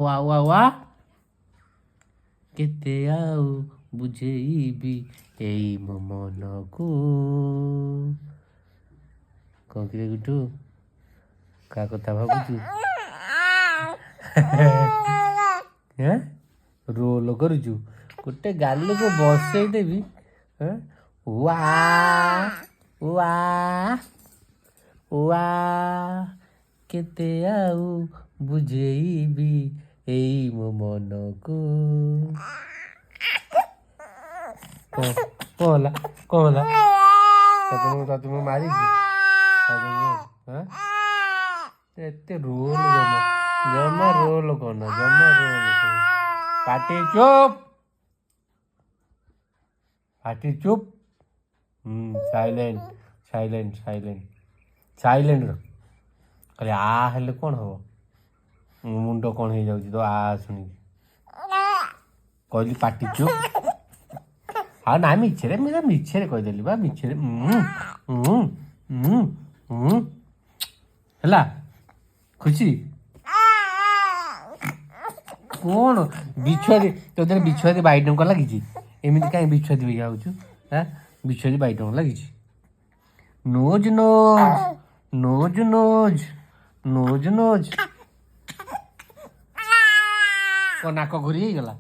वा वा वा କେତେ ଆଉ ବୁଝେଇବି ଏଇ ମୋ ମନକୁ। କ'ଣ କିରେ ଗୁଟୁ କାହା କଥା ଭାବୁଛୁ? ରୋଲ କରୁଛୁ ଗୋଟେ ଗାଲକୁ ବସେଇଦେବି। ୱା ୱା ୱା କେତେ ଆଉ ବୁଝେଇବି ଏଇ ମୋ ମନକୁ। କ'ଣ ହେଲା ତତେ ମୁଁ ମାରିଛି? ଏତେ ରୋଲ ଜମା ରୋଲ କର ଜମା ରୋଲ କର। ପାଟି ଚୁପ୍ ସାଇଲେଣ୍ଟ ସାଇଲେଣ୍ଟ ସାଇଲେଣ୍ଟ ସାଇଲେଣ୍ଟ ଖାଲି ଆ ହେଲେ କ'ଣ ହବ? ମୁଣ୍ଡ କ'ଣ ହେଇଯାଉଛି ତ ଆ ଶୁଣିକି? କହିଲି ପାଟି ଚୁପ୍। ହଁ ନା ମିଛରେ କହିଦେଲି ବା ମିଛରେ ହେଲା। ଖୁସି କ'ଣ ବିଛୁଆତି ତୋ ଦେହରେ ବିଛୁଆତି ବାଇଟଙ୍କ ଲାଗିଛି? ଏମିତି କାହିଁ ବିଛୁଆତି ବିକା ହଉଛୁ? ବିଛୁଆତି ବାଇଟଙ୍କ ଲାଗିଛି? Nose nose nose nose nose nose. କ'ଣ ନାକ ଘୁରି ହେଇଗଲା?